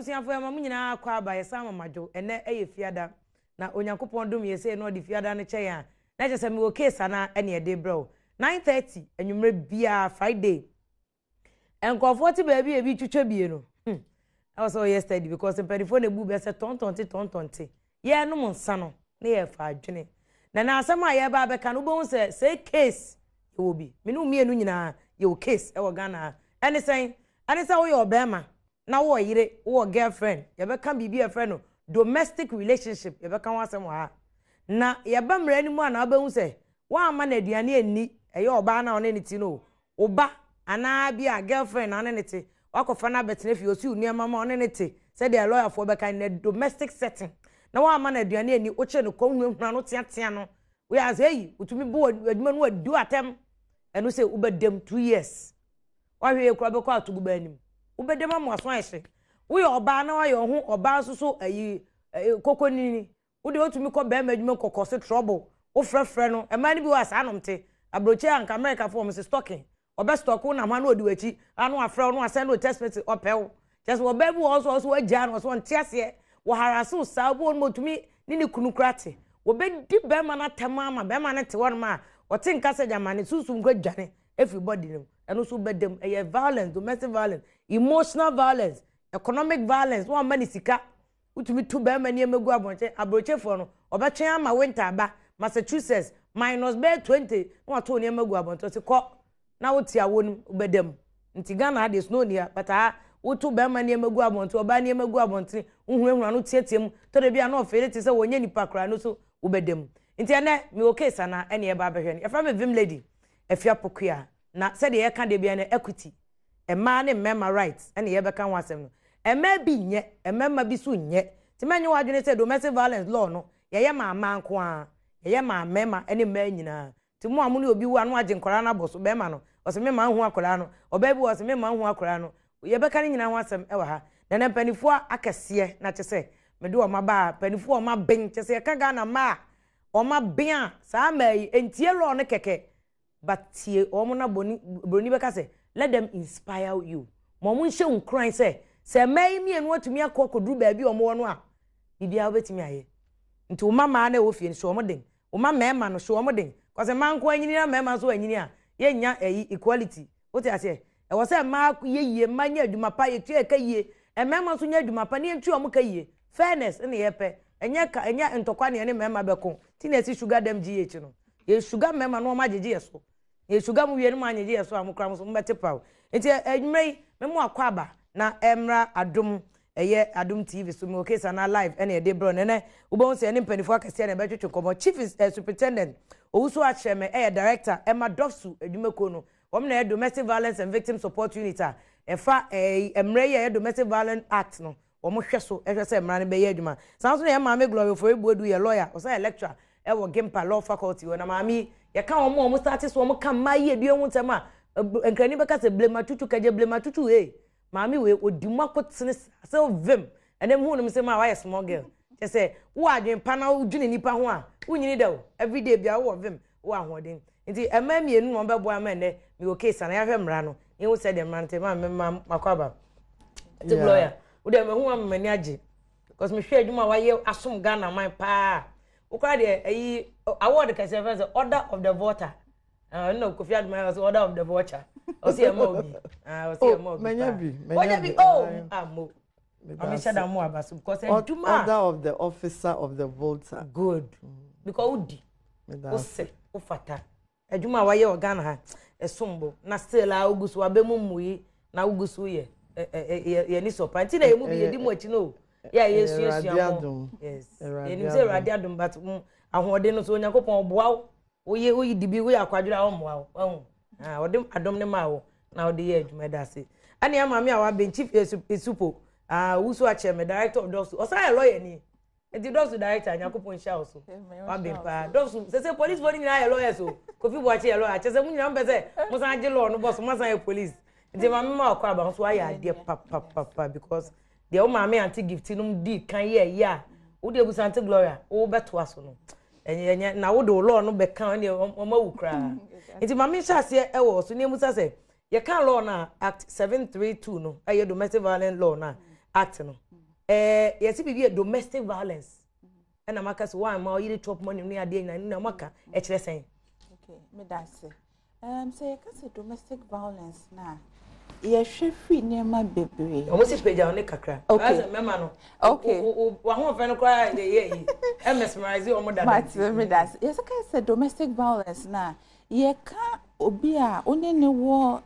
abusiafo ya mamu nyina akwa aba ye sama majo ene eye fiada na onyankopon dum ye se no di fiada ne che ya na je se me wo case ana ene e de bro 9:30 anwumre bia Friday enkofo ti ba bi e bi twetwe bie no I was all yesterday because the telephone ebu be se tontonte ye no monsa no na ye fa adwene na asema ye ba be ka no bo se case e wo bi me no mienu nyina ye wo case e wo Ghana ene sen wo ye obema na wo yire wo girlfriend ye be kan bibi e friend no domestic relationship ye be kan wasem ha na ye ba mra ni mu ana obehu se wa ama na aduane ani eye oba na one ne ti no oba ana bia girlfriend na ne ti wakofa na betene fi osi unu mama one ne ti said the lawyer for be kan na domestic setting na wa ama na aduane ani o che no konhunhuna no tia no we as hey utumi bo aduma no adu atem eno se ubedem 2 years wa hwe kura be kwa atugu anim ubedem amoaso ahye we oba na wa ye ho oba so ayi kokonini wo de otumi ko be madwuma kokose trouble wo frefre no e ma ni bi wa sa anomte abroche anka America for Mrs. Stocking obe stock na ma na odi wachi anu afre no asend no test message opel just wo be bu also wagya no so ntiase wo harasu sa bo no motumi ni kunukrate wo be di be ma na temama be ma na te won ma o tin kase jamane susu ngwa dwane everybody no eno so bedem e violence, domestic violence, emotional violence, economic violence wo ma ni sika utumi tu be ma ni emegu abroche for no obetwen ama winter ba Massachusetts minus be 20 no to ni emegu abonto se ko na woti awonu ubedem nti Ghana dey snow near but wotu be ma ni emegu abonto oba ni emegu abonto unhuenhura no tietiem to de bia na ofere ti se wonye nipa kra no so ubedem nti ene me Wo Case Anaa ene e ba behwe e fra me vim lady efia pokua na se de ye ka de bia na equity e ma ne member rights ene ye be kan wasem no e ma bi nye e member bi so nye ti menye wadwene se domestic violence law no ye ma manko a ye ma member ene ma nyina ti mo amu ne obi wu anu age nkora na boso be ma no o se me ma hu akora no oba bi o se me ma hu akora no ye be kan nyina ho asem e wa ha na panifo akese na chese me do o ma ba panifo o ma ben chese ye ka Ghana ma o ma ben sa ma entie law no keke but tie o mo na broni be ka se let them inspire you mo mo nhye unkran se mai mi enu atumi akokoduru ba bi o mo no a bibia obetimi aye nti o mama na wo fie so o mo den o mama ema no so o mo den cause man ko anyini na mama so anyini a ye nya equality o ti ase e wo se ma ye manya adwuma pa ye tue ka ye e mama so nya adwuma pa ne ntu o mo ka ye fairness ne ye pe enya ntokwa ne mama be ko ti na esi sugar dem gh no ye sugar mama no ma jeje so ye sugar mu wie no ma jeje so amukra mo so mbete paw enti adwumai me mo akwa aba na emra Adom eye Adom TV so me Wo Case Anaa live ene de bro ne ubon se ene mpanifo akase na betwetwe komo chief superintendent owusu acheme director Emma Dofsu adwumako no wom na domestic violence and victim support unit a efa emre ye domestic violence act no wom hwe so ehwe se emra ne be ye adwuma sanso na maame glory for ebuedu ye lawyer o say lecturer e wo Gimpa law faculty na maame ye kan wom start so wom kan maye edu ntem a enkrani be ka se blematutu kaje blematutu Mami we odimu akotene se ovem ene hu no se ma wa small girl je say wo adwen pa na udwene nipa ho a unyini da every day bia wo ovem wo ahoden nti ema mienu no be boa ma ne me Wo Case Anaa ya hwe mra no yin se de mrante ma makwaba ti lawyer wo de me hu amani age because me hwe adwuma wa ye asom Ghana man pa wo kwa de ayi award ka se order of the voter no Kofi Adoma was order of the voter o see amobi o see amobi menyabi amo I'm sure that more about because order of the officer of the voter good because udi o se o fata adwuma wa ye Ghana ha esombo na still a ogusu abemu muyi na ogusu ye ni sopanti na emu bi ye di mu achi no ya yesu amo yes ye ni se radio Adom but ahode no so Onyankopon oboa oyi dibi we akwadura omoa odem Adom ne ma wo na ode ye adwuma da se ani amami a wa ben chief esupo wusu acheme director of Dofsu o say lawyer ni enti Dofsu director Anyakopon sha oso wa ben pa Dofsu se police body ni na lawyer so Kofi Boachi ye lawyer chese munyina mbe se mo san age law no boss mo san ye police enti mami ma akwa ba so aya ade papa because the o mami anti gift num di kan ye ya wo de busante gloria wo beto aso no enye na wo do law no be kan ne o ma wukra enti mami sha se e wo so ne musa se ye kan law na act 732 no aye domestic violence law na act no yes be domestic violence and amaka so one ma you top money ni ade na maka e kire sen okay me that say say you can say domestic violence na ye hwe free nema bebre o mo si page on kakra as mema no okay wa ho fe no kwa ye mesmerize o mo da but me that yes can say domestic violence na ye ka obi a oni ne wo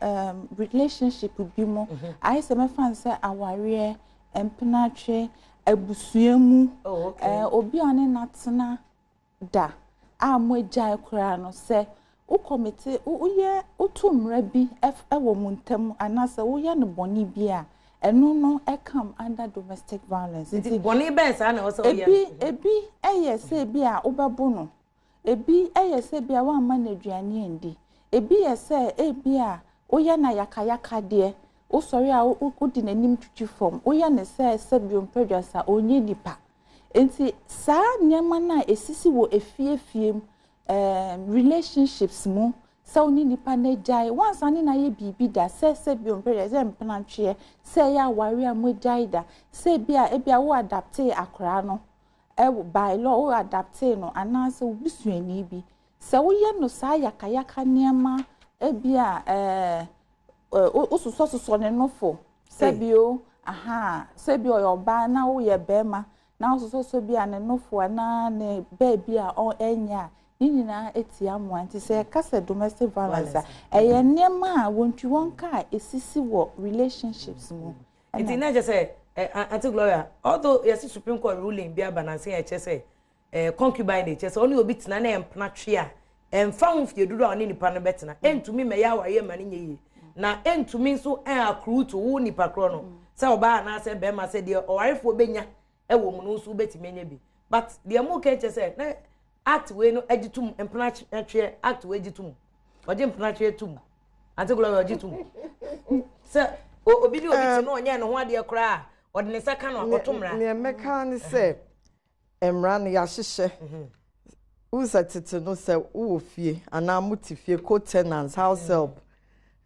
relationship bi mo I say me fan say aware empenatwe abusuamu obi a ne natena da a mo agya ekura no say o committee uye utumra bi ewo muntam anase uye no boni bi a eno no e come under domestic violence nti boni ben sa na o so ebi eye se bi a obebo no ebi eye se bi a wa ma na aduane endi ebi ye se ebi a uye na yakayaka de o sori a udi nanim twitwi form uye ne se bi ompredwasa onye nipa enti sa nyama na esisi wo efiefiem relationships mu so ni nipa na jai once ani na ye bibi da se bi ompere ze mpantwe se ya ware amu jai da se bia wo adapte akra no by law wo adapte no anase obisuani bi se wo ye no sa yakayaka niema bia osuso ne nofo se bio se bio oba na wo ye bema na osuso bia ne nofo na ne baby a o enya Nina etiamu anti say kase domestic violence eye nema a wontwi wonka esisi wo relationships mu it na just say anti Gloria although yes Supreme Court ruling bia balance e che say concubine che say only obi tina na empnatwe a emfa ho fie dudu a oni nipa no betena entumi me ya waye mane nyeye na entumi nso accrue to wo nipa kro no say oba na say be ma say de owarefo benya ewo mu no nso betime nya bi but de mo ke che say na act we no agitum empnatwe act we agitum oje empnatwe tum anti Gloria agitum say obi ni obi ti no onye no ho ade kra ode ne saka no akotomra ne meka ni say emra ne ya hyehye uza tete no say wo fie ana mutifie co-tenants house help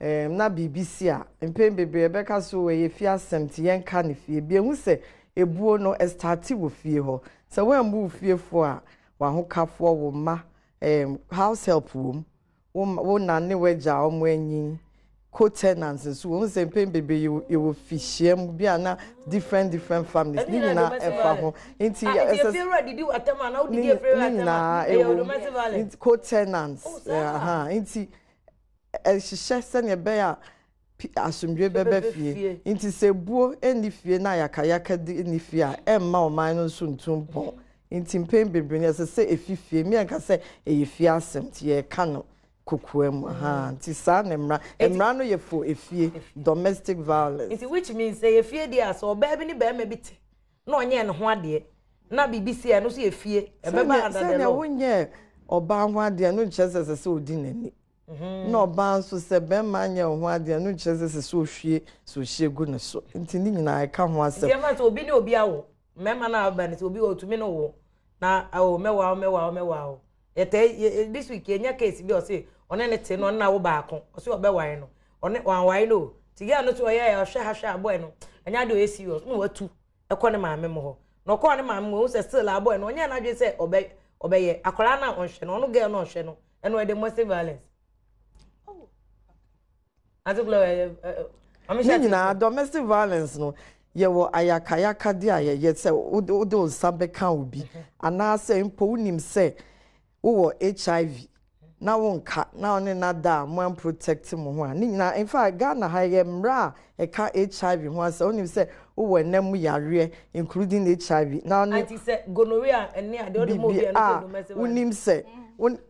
na BBC a mpem bebre beka so we fie asem yen ka ne fie bi ehu say ebuo no start wo fie ho say when mu fie fo a wa ho kafo wo ma house help wo na ne weja o mo anyin co-tenants so wo say mpem bebre you fihiem bi ana different families ni na efa ho nti if you ready do atama na odi dey free atama co-tenants nti ehihye se ne be a asumdwe bebe fie nti se buo eni fie na yakayaka di eni fie a emma o man no so ntumpo nti mpem bebre ne se efifie mi anka se eyefie asem ti ye ka no kokoam nti sa na emra no ye fo efie domestic violence nti which means say efie dia so oba bi ni be ma biti na onye ne ho ade na BBC no so efie ebeba adade se na wonye oba ho ade no nchese se odi nani no ban so se be ma nya ho ade no nchese se ohwie so hie gu ne so nti ni nyina ka ho asem ye ma so obi ni obi awo mema na aba ni so obi otumi no wo na awo mewa ete this week enya case bi o say one ne te no na wo baako o say obewan no one wan wan no tiga no so ye hwe aboy no enya de o serious no watu ekọ ne maame mo ho no kọ ne maame mo say still aboy no onya na dwe say obeye akola na onhwe no no girl no onhwe no eno e domestic violence azuglo na domestic violence no ye wo ayakayaka di aye say o sabe kan obi ana say mpo unim say wo HIV na wonka na one na da mo protect mo ho ani na in fact Ghana ha ye mra e ka HIV ho say unim say wo nam yare including HIV na no anti say gonorrhea ene ade o mo bi no domestic unim say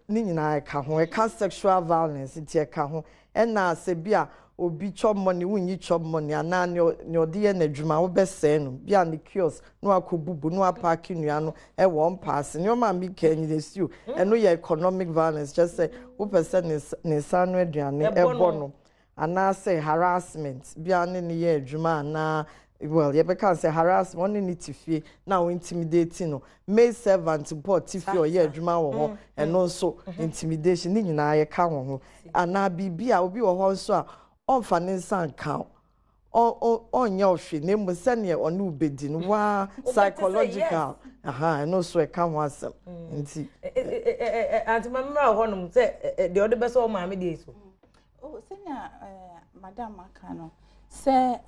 ni nyina e ka ho e ka sexual violence ti e ka ho e na se bia obi chop money wunyi chop money ana ne ode na adwuma wo bese no bia ne kiosk no akobubu no apark nua no e won pass ne o ma mi kan ni stew e no ye economic violence just say wo person ne sanu aduane e bono ana say harassment bia ne ye adwuma na well ye be can say harassment one ni tifie na wo intimidate no maid servant report tifie o ye adwuma wo ho e no so intimidation ni nyina ye ka wo ho ana bibia obi wo ho so a on fanin san kan on your she name was send ye or new bidding wa psychological no so come was nti anti mamra honum say the other best o ma me dey so senya madam akano say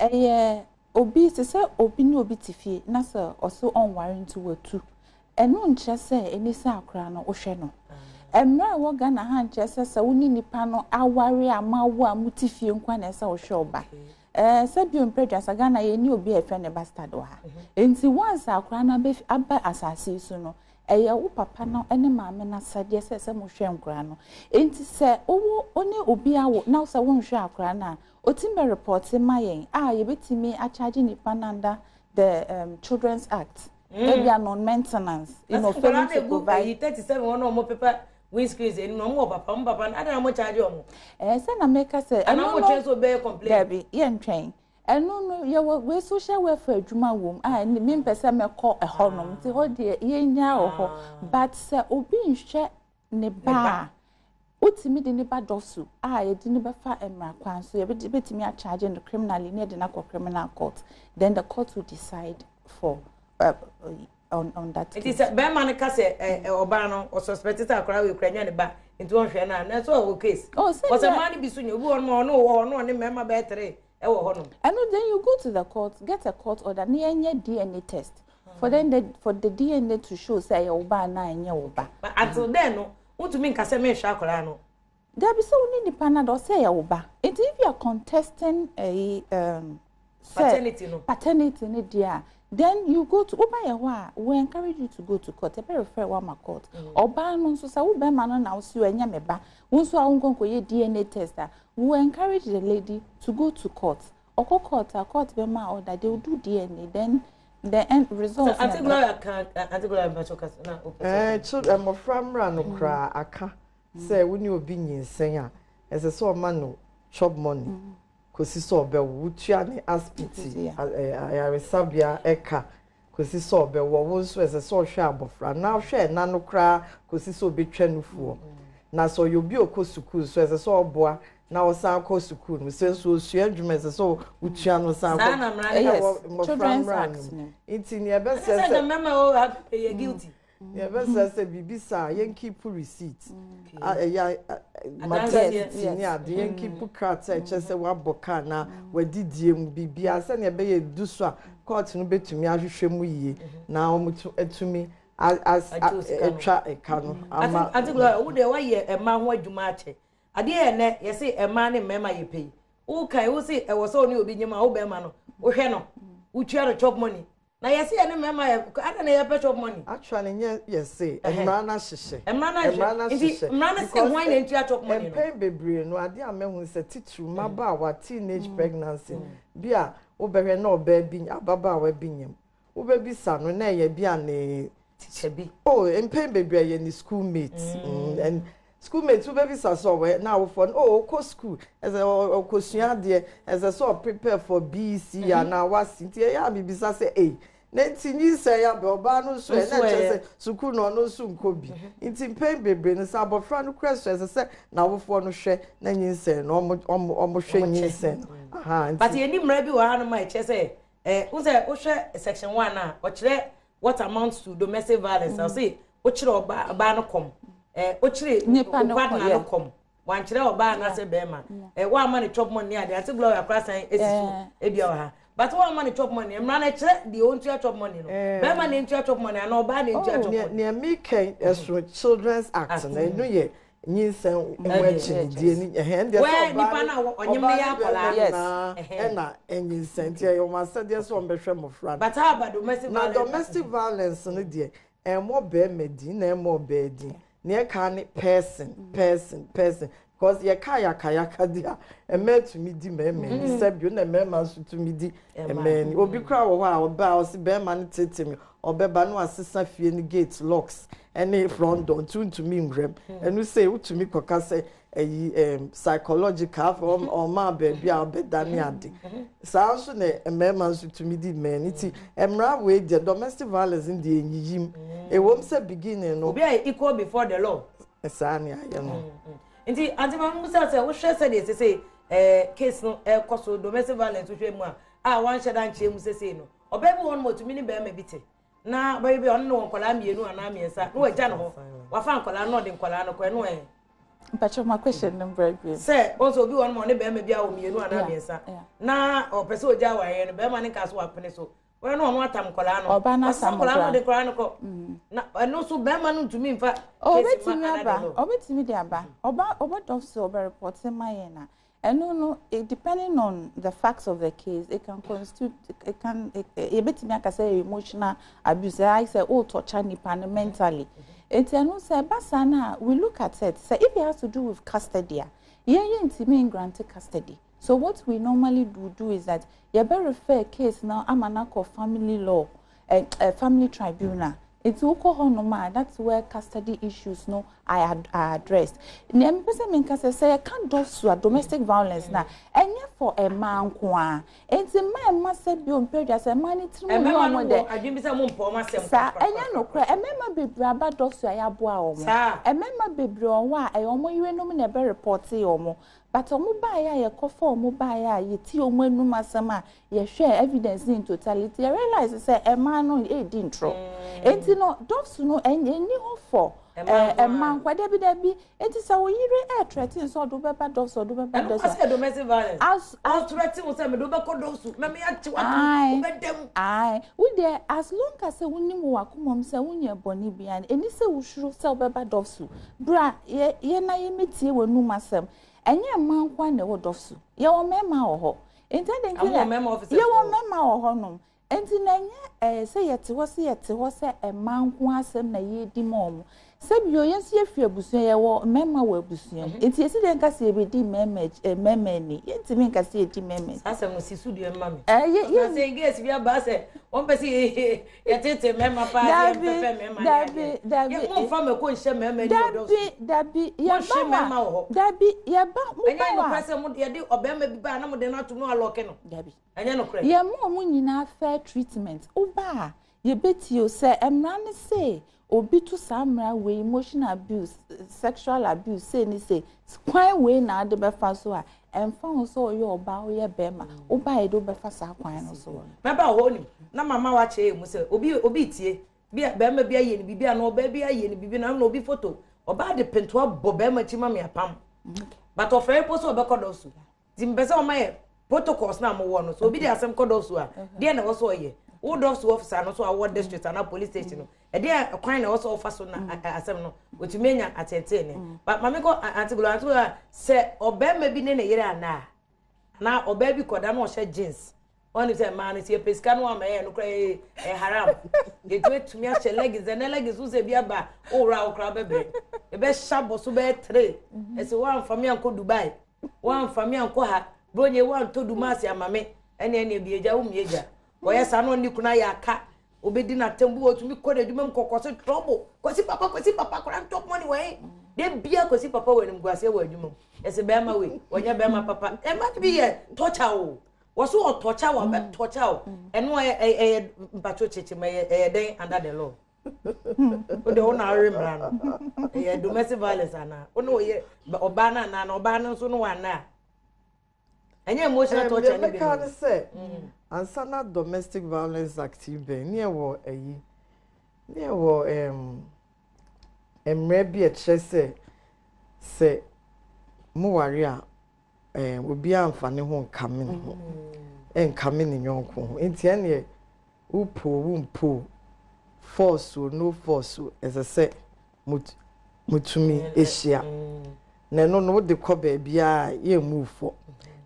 obi se obi ni obi tifie na se oso on ware ntu watu eno nche se enisa akra no ohwe no emra wo ga na ha nche se woni nipa no aware amawo amutifie nkwa na se ohwe oba se bi ompredwa saga na ye ni obi efe ne bastard ha enti once akra na be aba asase so no wo papa no ene maame na sade se mo hwe nkra no enti se owo oni obi awo na se wo nhwe akra na otimbe report mayen ye betimi a charge ni pananda the Children's Act maybe a non maintenance failing to provide 37 one more paper windscreens and no more papa na ada mo charge omo say na make say and no mo so be complain Debbie ye ntwen no we social welfare adwuma wom me mpese me call e honom ti ho de ye nya ho but say obi nhwe ne ba utimi de ne ba dosu ye de ne ba fa emra kwan so ye betimi a charge the criminally near the criminal court then the court will decide for on that it is be man ka say oba no o suspected akora we kranya ne ba into on hwe na so wo case was a man bi so nyu obi no ne mema be 3 wo hono and then you go to the court get a court order na enye DNA test for the DNA to show say oba na enye oba but until then no utumi nka say me hwe akora no there be so we need the panel say oba if you are contesting a paternity no dia then you go to oba we encourage you to go to court e refer one ma court oba no so say wo be ma no na wo si enya meba wo so awonkonko ye DNA tester we encourage the lady to go to court court be ma order they will do DNA then the end result so anti-gloria machokas na so mo framra no kra aka say woni obi nyinsen a ese so ma no chop money kosi so be wutua ne aspiti ayaresabia eka kosi so be wo so ese so hwe abofra na hwe na no kra kosi so betwa nufuo na so yobi okosukuu so ese so oboa na osan akosukuu no so osua adwuma ese so wutua no san ko Children's Act inti ne be say the mema o have guilty yeah be say bibisa yen keep receipt maternity ni ade yen keep card say chese wa boka na wadidie mu bibia say ne be ye duso a court no betumi ahwehwɛ mu yie na omutu etumi as etwa eka no ama antiglo wo de wa ye ema ho adwuma ache ade ye ne ye say ema ne mema ye pay wo kan wo say e wo so ni obi nyima wo be ma no wo hwɛ no wo tua ro chop money na yes ene mema ada na ye chop money actually yes say emra na hyehyɛ emra na say why na ntua chop money no pen bebre no ade amehu say titru maba wa teenage pregnancy bia wo behwe na oba bi ababa wa binyam wo be bi sa no na ye bia na teacher bi pen bebre ye ni schoolmates and schoolmates wo be bi sa so we na wo for ko school as a okosua de as a so prepare for BC na wasinti ya bibisa say nenti ni say ya be oba no so na chese suku no no so nkobi nti pen bebre no sa bofra no question as say na wo for no hwe na nyinse no omo hwe nyinse but ye ni mra bi wa hanu ma chese wo say wo hwe section 1 na o kire what amounts to domestic violence I say wo kire oba no kom wo kire nipa no kom wan kire oba na say be ma wa ma ni chop money ade ati glory akra san esisu ebia wa ha but one man chop money emra na kire the own chop money no be man na chop money and oba na chop money ne make so Children's Act na no ye nyinsen enwachi die ni ndi so nipa na onyeme ya akola yes na enyinsen tie yo ma say dey so mbehwe mofra but how about domestic violence no die emo be medi na emo be di ne ka ni person because ye kaya dia to me di me sebio na mema so to me di men obi kra wo ha oba o si be man tetemi obeba no asesa fie ni gate locks any front door to me ngrem enu say to me koka say psychological from or ma baby abeda ni ade sa so na mema so to me di men iti emra we the domestic violence in the enyiyim e wom say beginning no obi equal before the law esani aye no nti anti mamu say wo hwe say dey say case no koso domestic violence hwe mu a wan sheda nche mu sese no obebi won motumi ni be ma bite na baby on no nkola mienu ana miensa no agya no ho wafa nkola no de nkola no kwa no but my question number be say also obi won mo ne be ma bia o mienu ana miensa na o pese ogya wa ye no be ma ne ka so apene so we no atam nkola no oba na sam nkola no de nkola no ko na no so be ma no ntumi mfa obetimi de aba oba doctor oba report my na. And no, depending on the facts of the case, it can constitute, it can say emotional abuse. I say, oh, torture mentally. It's no say, basana. We look at it. So if it has to do with custody, you granted custody. So what we normally do is that you better refer a case now. I'm an act of family law, a family tribunal. It's normal. That's where custody issues are addressed. Name person mean say I can't do so domestic violence now. And for a man kwa. It's a man must be on period as a man it's no more there. I give me some more myself. Sir, and no cry. A member be braba dosu ayaboa omo. A member be bro I omo you no me never report omo. But omo ba ya ye kofa omo ba ya ye ti omo enu masama ye share evidence in totality. I realize say a man no e di intro. Enti no dosu no enye ni ho for a man kwa debi enti say wo yire threaten so do beba dosu do beba dosu. As domestic violence. As threaten wo say me do be ko dosu. Me achi watu be dem. Ai, we there as long as say woni mo wakomom say wonye boni bia eni say wo shuru say beba dosu. Bra ye na ye metie wonu masem. Enye man kwa na wo dosu. Ye wo mema wo ho. Enti den kile. Ye wo mema wo ho no. Enti na nye say yete wo say e man kwa asem na ye di mom. Say bi oyensi efi abusuan ye wo mema wo abusuan. Enti esi den ka say be di mema ni. Enti men ka say di mema. Asem no sisu di mema me. Ye say guess bi aba say won pe say yetete mema pa ye pepe mema. Dabi mo fa me ko nche mema ni odo. Dabi ye ba. Dabi ye ba mo ba. Anya no press mo ye di obema bi ba na mo de na to no aloke no. Dabi. Anya no correct. Ye mo nyina fair treatment. Uba ye beti o say emra ne say obi to samra we emotional abuse, sexual abuse say ni say kwan we na ade be fa so a emfa so ye oba o ye bema oba e do be fa sa kwan no so me ba ho ni na mama wa che mu say obi tie bema bi aye ni bibia na oba bi aye ni bibi na obi photo oba de pentoa bo bema chi ma me apam but ofre poso oba kodo so dimbese o maye protocols na mo wo no so obi de asem kodo so a de na wo so ye wo dogs officer no so award district and police station no e dey kwan na also offer so na asem no wetumenya atete ne but mame go antigolo say obema bi ne yere ana na oba bi koda na o she jeans one say man say pesika no amaye no kra haram de twetumi a she legs and legs so say bi aba o ra okra bebe e be shabo so be 3 e say one family anko Dubai one family anko ha bronye one to Dumasi amame ene bi eja wo mieja oya sano ni kuna ya aka obedi na tembu otumi ko de dwuma mkokose trouble kwasi papa kora top money we de bia kwasi papa we nim gwase we adwuma ese be ma we wonya be ma papa e ma bi ye torture o wo so torture wo be torture o eno e mpacho cheche ma e den under the law o de ona remra no e domestic violence ana ono ye oba na oba no so no wana anya emotional torture ni be ansana domestic violence active near wo near wo emre bi eche se mo ware a obi amfane ho nkame ne ho nkame ne nyonko ho enti ene umpo force or no force as I say mutumi ehia na no de ko ba bia ye move for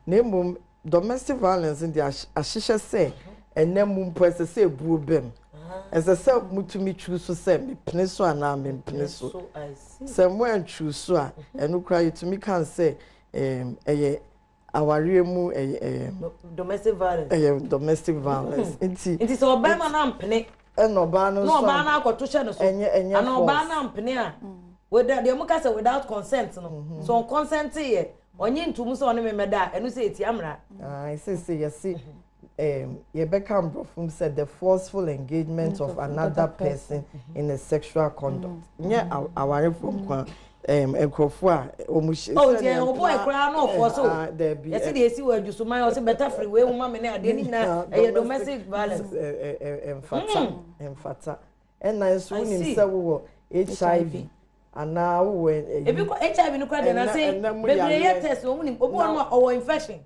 na mum domestic violence in the ashisha say enemu mpo say buo bem as I say mutumi choose say me pneso ana me pneso say mo an choose a enu cry to me can say aware mu domestic violence domestic violence it is obama na mpne no ba no na akoto hye no so ana oba na mpne a whether they muka say without consent no so consent here onye ntum so no memeda enu say eti amra I say yes ye become from said the forceful engagement of another person in a sexual conduct nye aware from kwa enkrofo a omuhye oh dear boy cry no for so yes dey see we just my say better free we woman me na ade ni na domestic violence emfata and na so nim say wo HIV ana wo ebi ko HIV no kra de na say bebre ye test wo nim obi won mo infection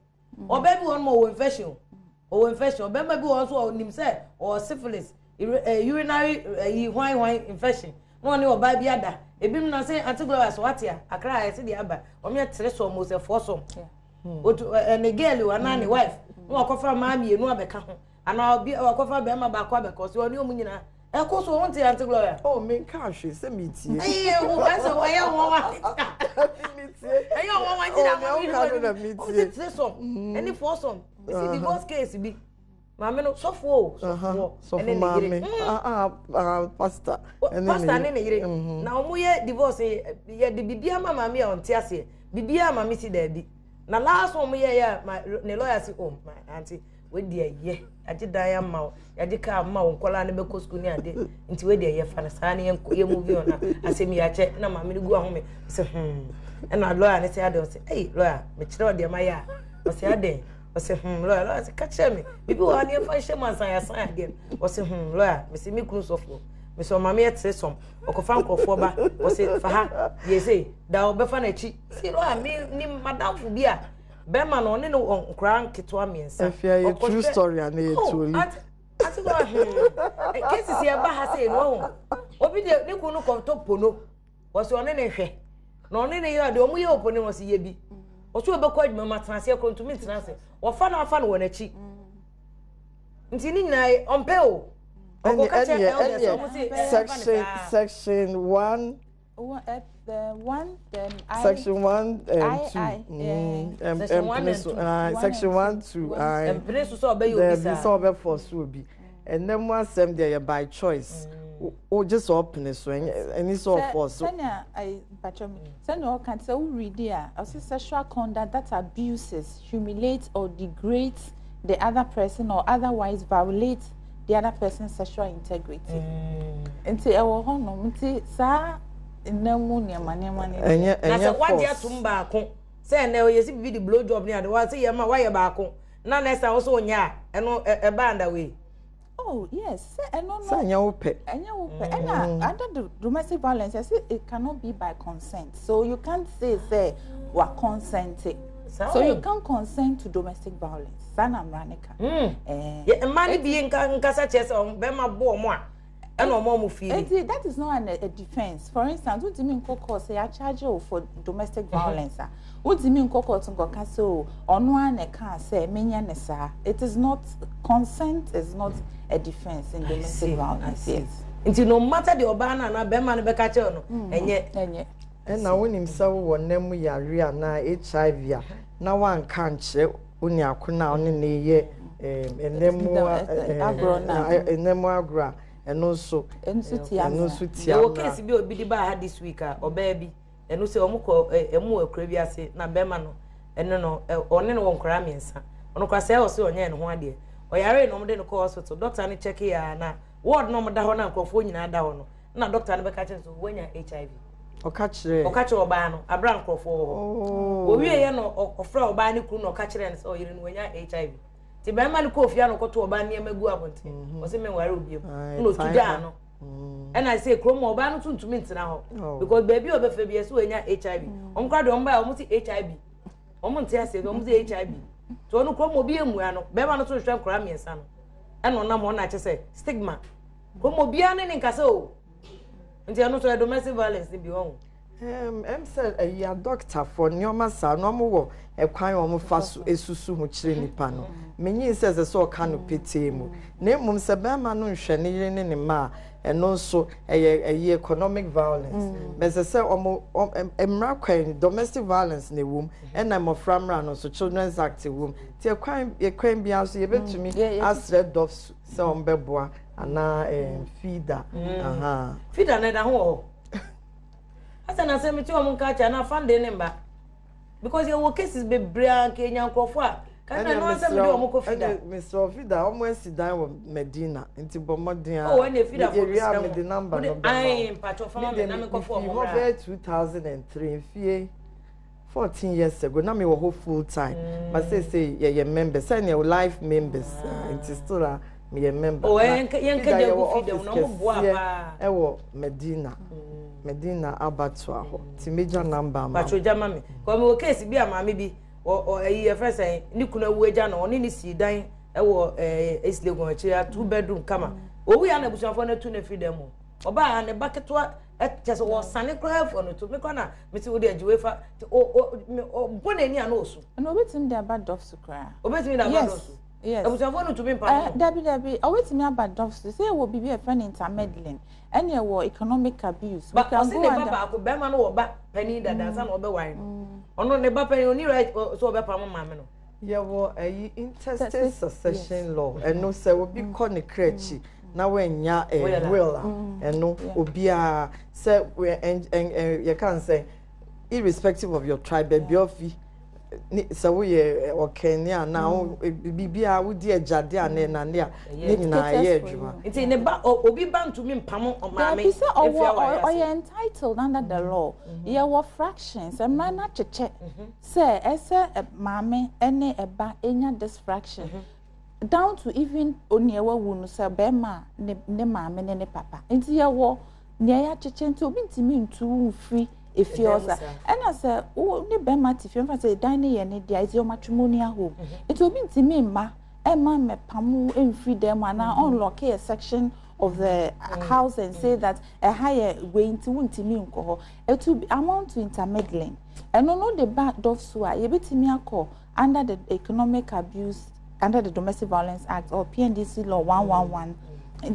obebi won mo infection obema bi won so nim say or syphilis urinary wine infection no ni oba bi ada ebi m na say antiglobal so watia akra ya se di aba o me tere so mo se fosom otu ene girl wa na ni wife no akofa ma mienu abeka ho ana obi akofa be ma ba kwa be ko so oni omu nyina e ko so won ti antiglobal oh me ka hwe se metie o ka so wa ya won wa metie ayo won wa ti na metie o ti tere so any fosom see the worst case bi mama no sofo ene mama pastor ne yire na omo ye divorce ye de bibia mama me on ti ase bibia mama si da bi na last one ye ya ne lawyer si oh my auntie we dey ye age dan ya ma ya de ka ma won kola ne be ko school ni ade nti we dey ye fa na sa ne ye movie on asemi ya che na mama ne gu ahome se na lawyer ne say Adom say hey lawyer me kire o de ma ya o say Adom o say lawyer say catch me bibi wa ne fa hye man san ya san again o say lawyer me say me kunu sofo me so mama yet say some okofa nkofo ba o say fa ha ye say da o be fa na chi say lawyer me ni madam fu bia be ma no ne no nkran ketwa miensa afia ye true story and ye truly ati go cases ye ba ha say no obi de ne kunu ko to pono o say one ne hwe na one ne ye de o mu ye opone o say ye bi o so be ko adwuma matranse ko ntumi transe wo fa na wo na chi nti ni nyina ompe o section 1 at the 1 then I section 1 and 2 section 1 to and so obey you so be for so be and then one sem there by choice or just open so any so for so I send all can say read there sexual conduct that abuses, humiliates or degrades the other person or otherwise violates the other person's sexual integrity. Nti e wo hono nti sa nnamu niama na say what dia tumba ko say na o yesi bi di blow job ni ade wa say ye ma wa ye ba ko na next time so nya eno e banda we. Oh yes, no. Anya wope. And under the domestic violence, I say it cannot be by consent. So you can't say we are consenting. So you can't consent to domestic violence. Sana mranika. Yeah, money being nkasa chese on be ma bo mo a e no mo feel. That is not a defense. For instance, what do you mean koko say I charge you for domestic violence? What do you mean koko tungo ka so ono ane ka say menya ne sa. It is not consent is not a defense in domestic violence. Yes. Until no matter the obana na be man be catch no enye and now when himself won nemu yare na HIV a na wan kan kire oni akona oni ne ye enemu agro eno so tia wo case bi obi di ba ha this week a oba bi eno se omukọ emu akura bi ase na be ma no eno no one no wonkra miensa ono kwa se o se onye ne ho ade oyare no mde no ko hospital doctor ne check ya na ward no mda ho na nkrofo nyina da ho no na doctor ne be ka chen so wanya HIV okachire oba no abra nkrofo ho owie ye no ofra oba ne kru no okachire ne so yire no wanya HIV ti be ma ne ko ofia no ko to oba ne magu abonte o se me ware obi no tuja no and I say krom oba no tuntumi ntina ho because baby obefa bi so wanya HIV omkra de omba o mu ti HIV omo ntia ase o mu ti HIV so no krom obi emua no be ma no so hwem kra miensa no eno na mo na che say stigma krom obi ane ne nkase o ntia no so domestic violence ni bi won said a doctor for nyoma sa no mo wo ekwan o mo fa so esusu ho kire nipa no menyi says so ka no pete mu na mum se be ma no hwe ne yire ne ma eno so eye economic violence bese se emra kwan domestic violence ne wom ena mo framra no so children's act wom ti ekwan bia so ye betumi asre dof se ombeboa ana feeder feeder na da ho asa na say me ti o mun ka cha na fund ne mba because your cases be bria Kenya nkofo a kana no asem de omoko fida Mr. Fida almost dan wo Medina nti bomodin oh when fida for the number no ai mpacho fama me na me kofo mo over 2003 fie 14 years ago na me wo full time but say ye members say your life members nti still me a member oh yenka de go fida no mo boa pa e wo Medina abattoir ho ti major number ma pacho jama me ko me wo case bi amame bi o eyi first ni kuna wu eja na oni ni si dan e wo Islegon achia 2 bedroom kama owu ya na busuafo na tu na fi dem oba ne baketwa chese wo sane kra fo no to me kona me ti wo de ajiwefa o bona ni ana osu na obetim de aba dofsu kra obetim de aba dofsu yes busuafo no to me pa dabi obetim aba dofsu say wo bibi e friend intermeddling ene wo economic abuse we can go and baba ko be ma no wo ba pani dada sa na obe wan ono ne ba pani oni right so obe pa mo ma me no ye wo ayi interstate succession law eno se obi ko ne krechi na wenya will eno obi a se you can say irrespective of your tribe be ofi se wo ye okenya na bibia wo di ejade ane na ne na ye adwuma nti ne ba obi ba ntumi mpam o ma me if you entitled under the law ye wo fractions e ma na cheche say ese maame ene eba enya this fraction down to even oniewa wunu say be ma ne maame ne papa nti ye wo ne ya cheche nti obi ntimi ntu free efiosa and as a ni be matif you say dining ye ne dia is your matrimonial home it will be ntimi ma e ma me pamu emfree dem ana unlock a section of the house and say that a higher way into ntimi nko it will be amount to intermeddling and no the bad of so ye betimi akọ under the economic abuse under the domestic violence act or PNDC law 111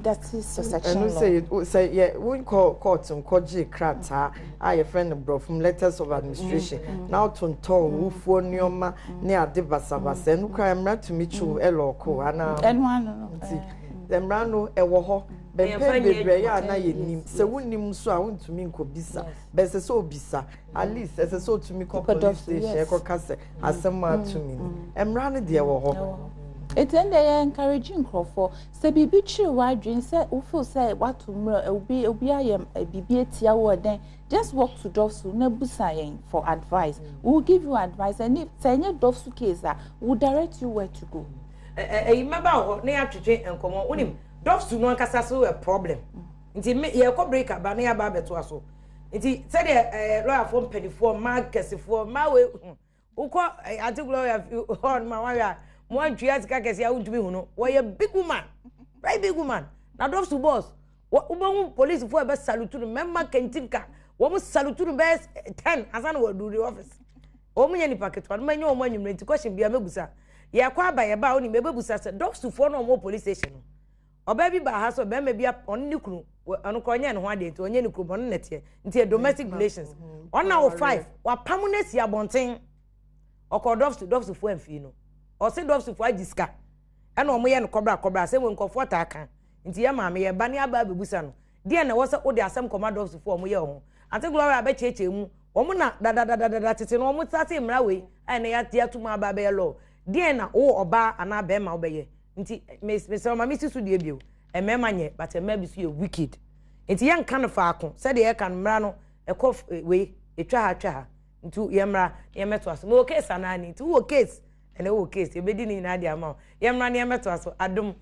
that is succession law. And say yeah, we call court and koji krata. I friend bro from letters of administration. Now to who for nioma near de basabas and who I'm right to meet you eloko and one them rano ewoho. Ben baby ya na ye nim. Se wunim so a wuntumi nko bisa. Be se so bisa. At least as so to me ko police station ko kase asem atumi. Emrano de ewoho. It's in the encouraging for say bibi chiri wadwin say u feel say what to obi ayem bibi etia wo den just walk to Dofsu na busa yen for advice. We will give you advice and if say any Dofsu case we will direct you where to go. Remember ho na ya twetwe enkomo unim Dofsu no nkasa so a problem. Nti ye ko break aba na ya ba beto aso. Nti say the lawyer for penifo ma kesifo ma we uko article ya on ma wa one trias kakesi ya untumi huno we a big woman very big woman na Dofsu boss wo police for be salute no memma kentinka wo mo salute no be 10 asana wo do the office wo mo nya ni packet one manya wo mo anyumre nti question bia mebusa ye kwa aba ye ba oni mebusa se Dofsu for no mo police station no oba bi ba ha so be ma bia on ni kunu ono ko nya ne ho ade nti onye ni kunu bon nete nti domestic relations on na wo 5 wa pam na si abonten okọ Dofsu for amfi no o se Dofsu for agiska ana omo ye no kobra se we nkofo ta aka nti ye maame ye ba ne aba bebusa no de na wo se wo de asem koma Dofsu for omo ye ho ante glory abecheche mu omo na da tete no omo tate mra we ai na ya tuma aba be lo de na wo oba ana be ma obeye nti me se mama si su de bio e mema nye but e ma bi su ye wicked nti ye nka no faako se de ye kan mra no e kof we etwa ha nti ye mra ye meto aso Wo Case Anaa ni nti Wo Case ene Wo Case e bedi ni na de ama ye mra ne ye meto aso Adom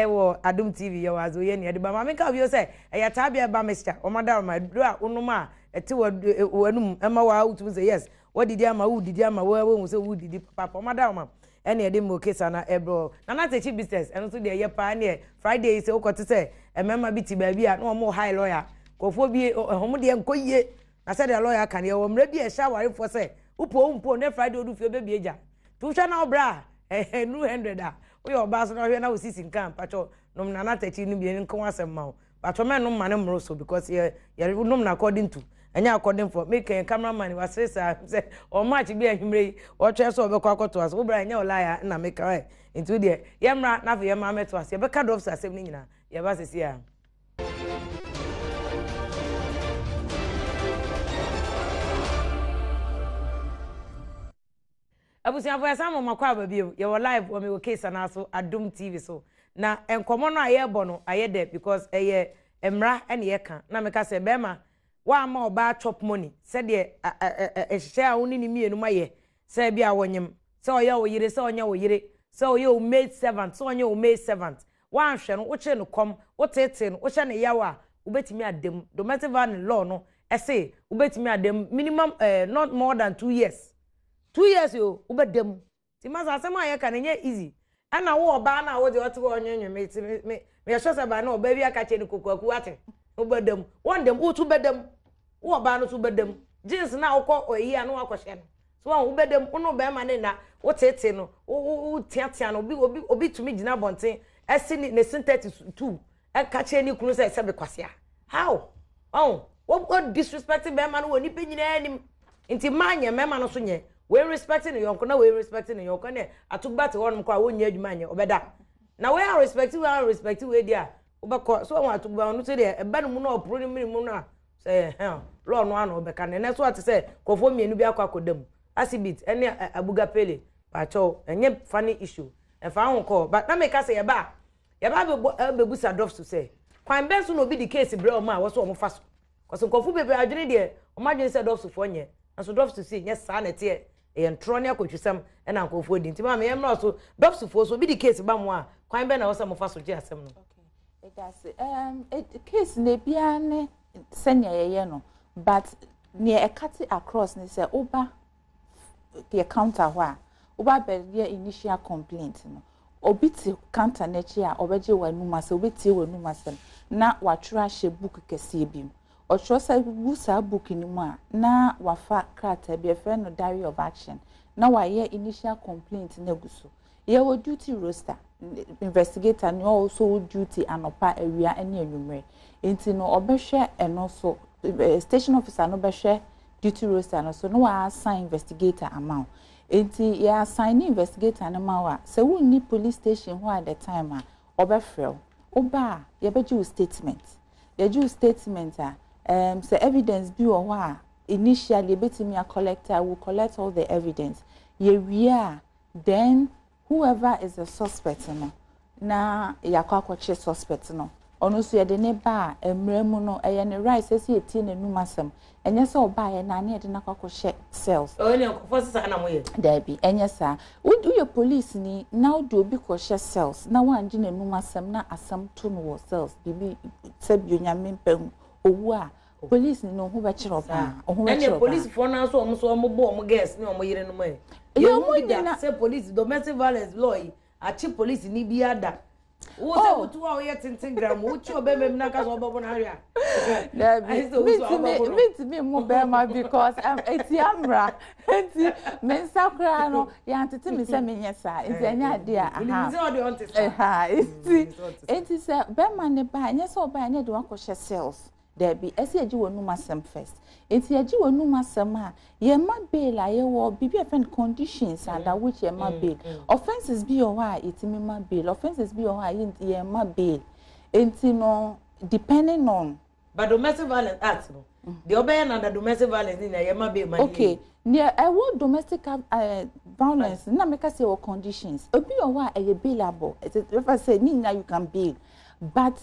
wo Adom TV ye wazo ye ne de ba ma me ka bi o se e ya ta bia ba mesha o madam ma do a onuma eti wanum ema wa utum say yes what did ama wo didi ama wo say wo didi papa o madam ma ene ye de Wo Case Anaa ebro na na techi business eno so de ye pa ne Friday say ukote say emema bi ti ba bi a no mo high lawyer kofo bi homo de enkoyie na say the lawyer kan ye wo mra bi e sha ware for say upo ne Friday odu fie be bi eja tu hwa na obra nu 100 a we oba so na hwe na wo sisi nkan pacho nom na na techi ni bi nko asem ma wo pacho men no mane mro so because ye nom na according to anya according for make cameraman was say o match bi ahimre o twa so obekọ akoto aso obra anya olaya na make right into there ye mra na ye ma meto aso ye beka Dofsu asem ni nyina ye ba sesi a abusuafo ya sama makwa babiem ye wo live o me Wo Case Anaa so Adom TV so na enkomo no aye bo no aye de because eye emra ene ye ka na me ka se be ma wa ma oba chop money se de ehye a woni ni mienu maye se bia wonyem se oya wo yire se onya wo yire se oya o maid servant se onya o maid servant wa ahwe no wo che no kom wo tete no wo hye ne yawa ubetimi adem domestic violence law no ese ubetimi adem minimum not more than 2 years 2 years yo ubedem ti ma sa sema ye ka ne nye easy ana wo oba na wo de ote wo onyenye me hye se ba na oba bi aka che ni kokoku ate ubedem won dem utu bedem wo oba no tu bedem jeans na wo oyi anu akohye no so won ubedem unu be ma ne na wo tete no wo tiatia no obi tumi gina bonten esi ni ne synthetic 2 aka che ni kunu se be kwasea how what disrespecting be ma no woni pe nyina anim nti manye me ma no so nye we respecting yonko na we respecting yonko ne atugba te wonum kwa wonya adwuma nye obeda na we are respecting we dia obekọ so won atugba no se de eba no mu na opro ni mu na say lo no ano obeka ne so ate say kofo mienu bi akwa kodam asibit ene abuga pele pa cho enye funny issue e fa ho ko but na me ka say ye ba bebusa dof to say kwan ben so no bi di case bre o ma wo so o mo fa so koso kofo bebe adwene de o ma dwene say dof so fo nye so dof to see nye sa na te e ntro ne akotwesam e na nkofo di ntima me yemra so dof so fo so bi di case ba mo a kwan ben na wo so mo fa so je asem no okay that's case ne bia ne senya ye no but near a cut across ne say oba the counter wa oba be the initial complaint no obiti counter na chi a obeje wanuma se obiti wanuma se na watwra hye book kese bi otro say busa book ni mu a na wafa krata bi efe no diary of action na wa ye initial complaint na guso ye wo duty roster investigator ni also duty anopa awia ene anwumre enti no obehwe eno so station officer no behwe duty roster no so no wa assign investigator amount enti ya assign investigator na ma se wonni police station ho at the time a obefrel oba ye beju statement ye ju statement so evidence bi o ho a initially betimi a collector will collect all the evidence ye wia then whoever is a suspect no na yakwakoche suspect no ono so ye de ne ba emremu no eye ne right say etie nanum asem enye se oba ye na ne de na kwakoche cells ne ko sisa na moye dabi enye sa wo police ni now do obi kwakoche cells na wanje nanum asem na asem to no cells bibi sebio nyame mpam owu a police ni no ho be kire oba ho be kire oba police for na so omo bo omo guess ni omo yire no mo e ye mo na say police domestic violence law a chief police ni bi ada wo se wutu wa ye tintin gram wo chi obemem na ka so obobo na hia me mo be ma because eti amra enti men sakra no ya ntete me se menye sa enti anya ade a enti se be ma ne ba anya so ba anya de wakoshe cells there be esi agi wonu masem first enti agi wonu masem a ye ma bail a ye wo bibi different conditions under which ye ma bail offenses be o ha itimi ma bail offenses be o ha ye ma bail enti no depending on but domestic violence act no the obey na the domestic violence in ye ma bail man okay near I want domestic violence na make say o conditions obi o ha ye bailable if I say ni na you can bail but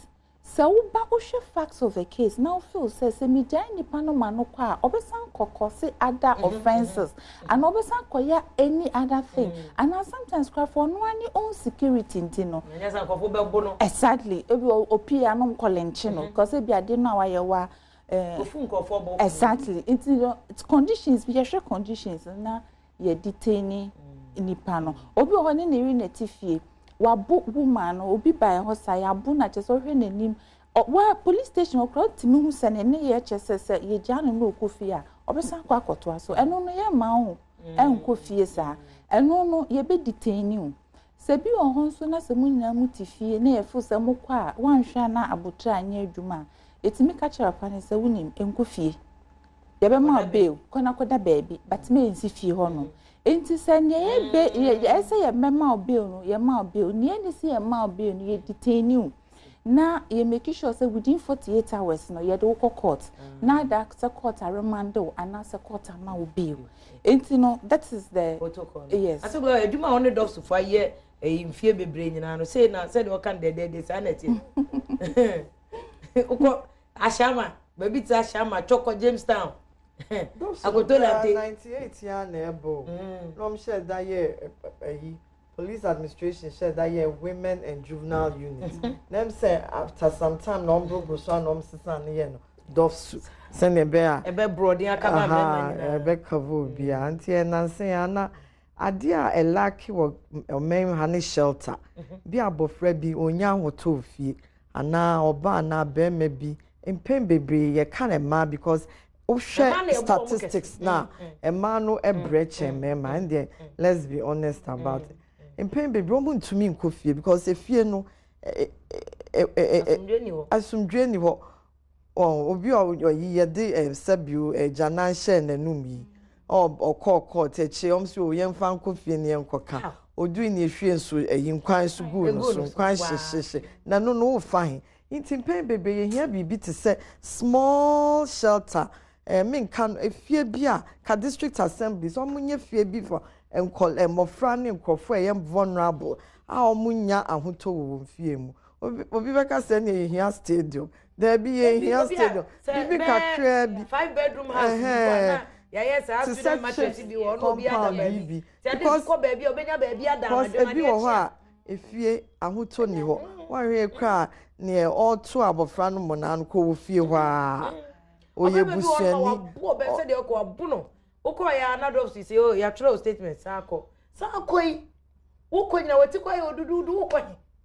so ba o hwe facts of the case now feel say me jai nipa no ma no kwa obesan kokose other offenses and obesan koya any other thing and now sometimes cry for no any own security ntino nyasan kofo be bo no exactly ebi opia no kolenche no because ebi ade no awaye wa ofun kofo bo exactly it's conditions we share conditions na ye detaining nipa no obi o ne ne ri na tifie wabu woman obi by hosa ya bu na cheso hwe nanim wa police station okro timi hu se ne ye chese ye janu no kofi a obesa kwa akoto so eno no ye ma hu enko fie sa eno no ye be detain o se bi o ho so na se mu nyina mu tifie na ye fu se mu kwa wanhwa na abotra anya adwuma etimi ka kira pa ne se wunim enko fie ye be ma bail kona koda baby but me ensi fie ho no enti se ne ye be ye say ye mema bail no ye ma bail ne ni se ye ma bail no ye detain you na you make sure say within 48 hours no you do court na that court remand and na court ama will be no that is the protocol. Yes, I said well eduma on the dogs for year in fear be brain nyina no say na said what can the sanity uko ashama baby ta ashama choko Jamestown agodola 98 ya na ebo no share that year police administration share that year women and juvenile unit them say after some time no bro so no sister na year no dofsu send ebe broading akaba mema ebe cover bia anti na say ana ade a elaki wo men hane shelter bi abofra bi onya hoto fie ana oba na be me bi empem bebre ye kan ma because statistics now a man no ebreche mema and let's be honest about it empem bebre omo ntumi nkofie because efie no asumdwe ni ho obi oyi de sabio janan she nanum yi okọ teche omsi o yemfa nkofie ne enkoka odu ni ehwie nso eyinkwan so gu no so nkwan hyehye na no fine inti pen bebe ye hia bibi te se small shelter min kan efie bi a ka district assembly so munye fie bi for enkol emofra ne nkofo eyem vulnerable a omunya ahoto wo fie mu obi beka se ne hia stadium there be ye hia stadium bibi kakra bi 5 bedroom house yes I have mattress bi wo no bi ada baby because ko baby obenya baby ada because ebi wo ho a efie ahoto ni ho wanwe kra ne oto abofra no mona no ko fie ho a oye busuani bo be se de ko abu no uko ya another si say oh ya throw statement sako yi uko nyina wati ko ya odudu uko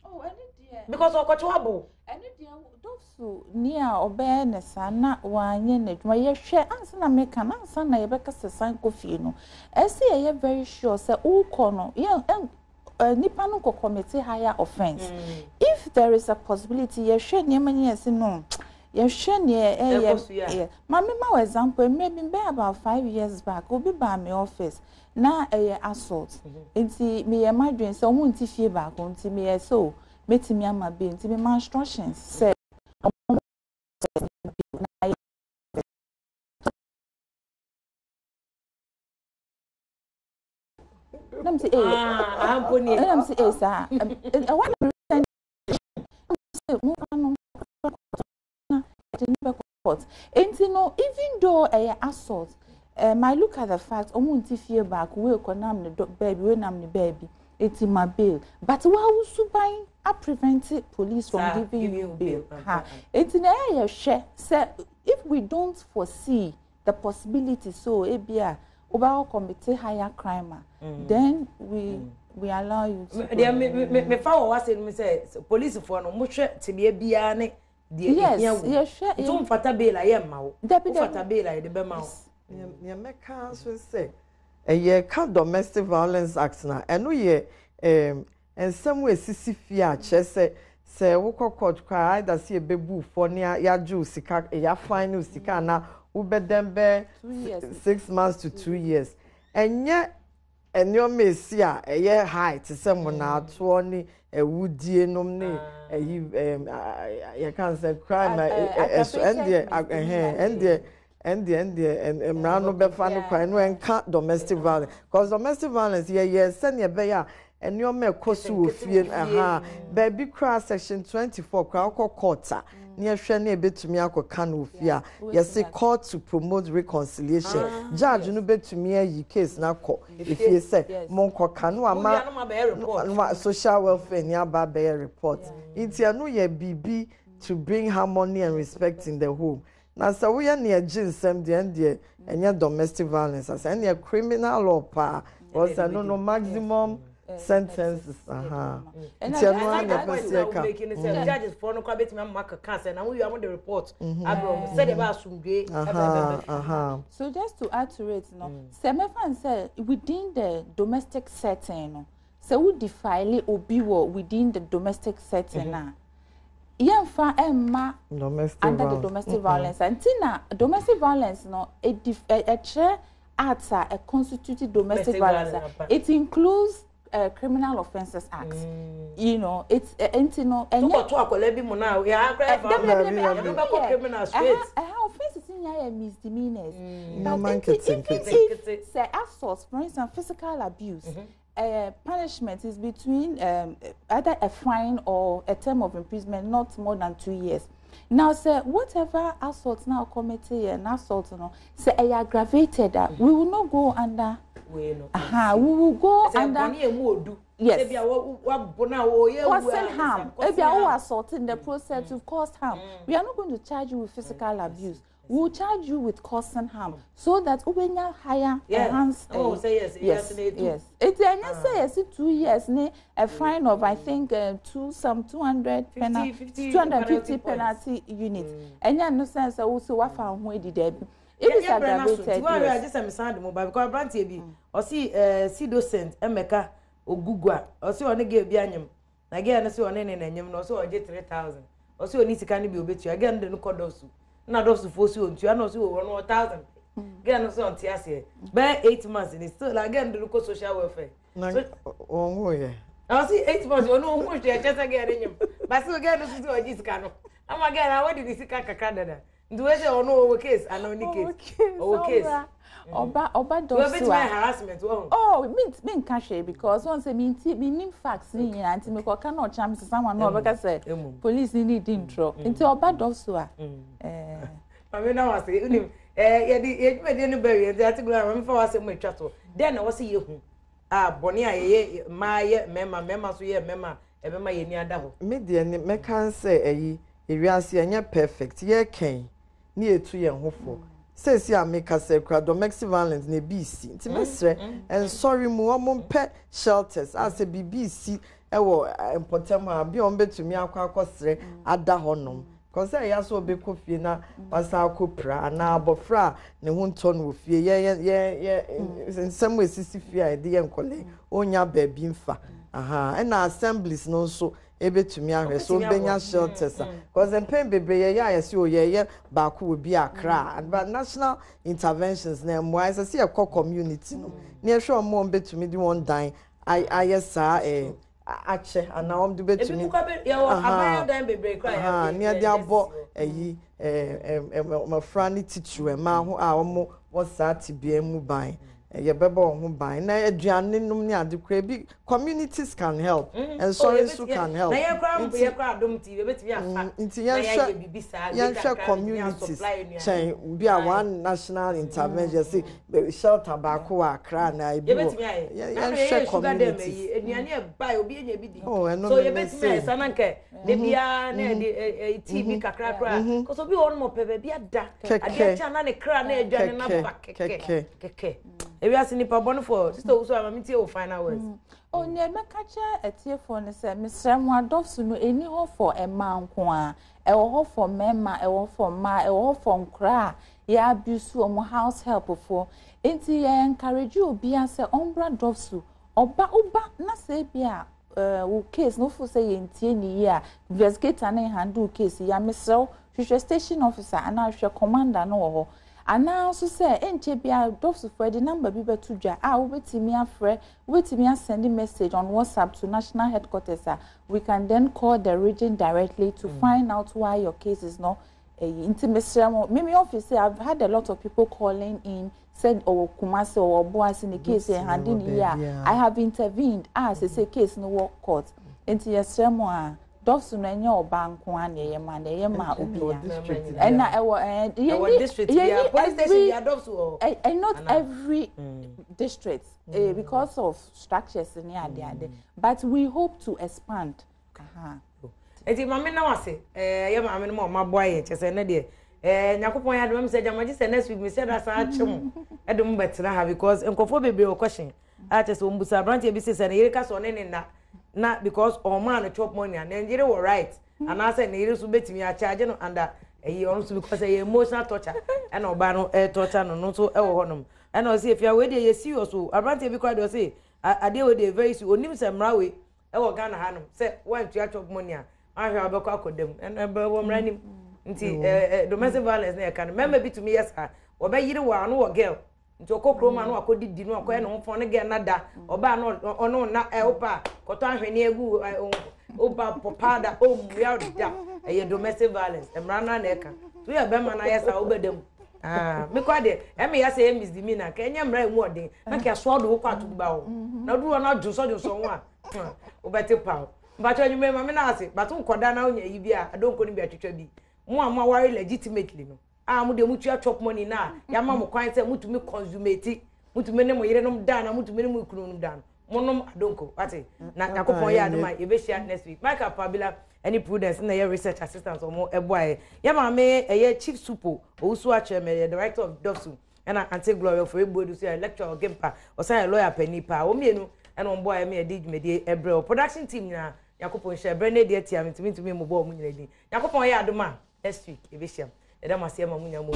oh any dear because okocho abo any dear dofsu ni a obe ne sana wanye ne dwuma ye hwe ansa na meka na ansa na ye beka sesan ko fie no ese ye very sure say uko no ye nipa no ko commit higher offense if there is a possibility ye hwe ne many yes no ye hwe ne mama ma example maybe about 5 years back obi ba me office na assault enti me ye madwen say omo nti fie ba ko nti me so metimi ama be nti me ma instructions say let me say let me say sir I want to say move on court no even though assault I look at the fact omunti fie back we economic the baby we nam the baby it's my bail but why would buy I prevented police from giving you bail it's in the share say if we don't foresee the possibility so ebia over commit higher crime then we allow you to me fa what say me say police for no mo hwe te bia bia ne yes don't fata bail aye ma wo fata bail aye de be ma wo ne meka so say ye ka domestic violence act na eno ye ensem we sisi fia che se wo court kwa either see bebu for ne ya ju sika ya fine sika na wo bedembe 6 months to 2 years enye enyo mesi a eye height se mo na ato ni ewudie nom ne you can say crime and emrano be fa no kwa no enka domestic violence because domestic violence send ye be ya enyo me kosu ofie baby cross section 24 kwa court ne hwe na ebetumi akoka na ofia say court to promote reconciliation judge no betumi ayi case na ko ifie say monkoka no ama social welfare ni aba be report it no ye bibi to bring harmony and respect in the home na so we na aginsem de enye domestic violence as any criminal law pa was no maximum sentences and judges for no kwabet me mark cancer na we am the report Adom said about sumdwe so just to add to it say me fan say within the domestic setting so we defile obiwo within the domestic setting na yemfa emma under the domestic violence until domestic violence no a constituted domestic violence it includes Criminal Offences Act. You know, it's you know, and you to akola bi mo na we are criminal straight. Offenses in here misdemeanors. Say assault, for instance, physical abuse. Punishment is between either a fine or a term of imprisonment, not more than 2 years. Now, say whatever assault now committed and assault, say aggravated that we will not go under. We will go under. Yes. Causing harm. If you are assaulting in the process to cause harm, we are not going to charge you with physical abuse. We will charge you with causing harm so that we will higher enhanced. Say yes. Yes. It's say 2 years, a fine of I think 250 penalty units. And you no sense also what found where did there be. It is aggravated. Well, I just am sound mobile because Branty be or see docent Emeka Ogugwa or see on the game bianyum. Again, I see on any name, no so I get 3,000. Or so need to can be obey you again, the no codosu. Not those to force you to know 1,000. Again, also on Tiasia. By 8 months, and it's still again the local social welfare. I see 8 months, you know, much just again in him. But so again, this is what this canoe. I'm again, I wanted to see Canada. Do I say, oh no, Wo Case Anaa, Wo Case. Oba does harassment. Oh, mean cash because once I mean facts in and to make a cannot chance someone no because said police need intro into Oba does I mean, now I say, it made any barrier and that I'm for us in my chattel. Then I was see you. Bonia, my memma, so yeah, memma, and memma, you near double. Media, me can say a real perfect, yeah, Kane, near 2 years hopeful. Says ya make us say domestic violence ne BC. Timesre and sorry mo pet shelters as a BBC ewo important be on bet to me akwa ada honom. Cause I also be coffee na pasa akopra na abofra ne ho nton wo fie ye in some way sisi fie ide ye nkole onya baabi mfa aha na assemblies no so ebe to me ahwe so benya shelters cause them pen bebre ye see ye ba ko obi akra but national interventions na mo I say a community no na hwe mo be to me di one dan I sa ache ana om do be to me abaya dan bebre cry near the abo my friend teacher e ma ho a omo wo sa tibia mu ban ye beba ho ban na aduane num ne ade kra bi communities can help and so can help na ye kra Adom TV betimi afa nti yan share communities chain bi a one national intervention say shelter ba ko akra na ibi yan share communities aduane e ba obi enya bi di so ye betimi sana nke de bia na de TV kakra kra cause obi won mo pebe bia da ade cha na ne kra na aduane na ba keke ebi asini pa bonu for sister also amamiti o final words oh ne mekacha etie for ne se misrem adofsu no eni ho for ema nko a e ho for mema e ho for ma e ho for nkra ya abuse omo house help for enti ya encourage obi ase ombra dofsu oba na se bia wo case no for say entie ni ya investigator na handle case ya misrem hwehwe station officer ana hwehwe commander no ho ana also say enche bia dofs for the number bi betu dwa wobetimi afre wobetimi send a message on WhatsApp to national headquarters we can then call the region directly to find out why your case is not intimacy. Maybe office I've had a lot of people calling in said Kumasi or Boas in the case handing here I have intervened as a case no work court into your sermon Dofsu na nye oba nko ane ye ma obia and na district police station ya dofsu and not every district because of structures in ade but we hope to expand eti mama na wase ye mama no ma boa ye chese na de nyakopon ya dem se jamaji se next week me se da sa achim edum betra ha because enkofo bebre o question a chese ombusa branch e bi se na yere ka so ne na because all man chop money and Nigeria were right and I said Nigeria so betimi a charge no under also because emotional torture and oba no torture no so e wo honom and I say if you we dey serious so abranti bi kwa dey say ade we dey very serious onim se mrawe e wo Ghana hanom say one to chop money a ahwe abekwa akodem and wo mranim nti domestic violence na e kan member bi to me yes oba yire wa no wo girl nti okokro ma no akodidi no akoye no mfo ne ge nada oba no ono na opa koto ahwene egu oba popada omua da eye domestic violence emra na eka tu ya be ma na yesa obedem me kwa de me ya say misdemeanor ka enya mra emu odin na ka so do kwa tuba o na duro na dwo so ho a obete pa but when you me na ase but nkoda na onya yi bi a adonko ni bi atwetwa bi mo amwa ware legitimately no mu de mutua chop money na ya ma mo kwan say mutumi consumate mutumi ne mo yire nom da na mutumi ne mo kunu nom da monom adonko ate na yakopon ya adoma e be share next week Michael Pabila any prudence na your research assistant omo eboy ya ma me chief supo owusu ache me director of Dofsu and Auntie Gloria for ebodu say lecturer gempa o say lawyer penipa o mienu and on boy me edid me dey ebre production team na yakopon share brene dey tia me timi mo bo mo nyina din yakopon ya adoma next week e be share edama se ma munya mo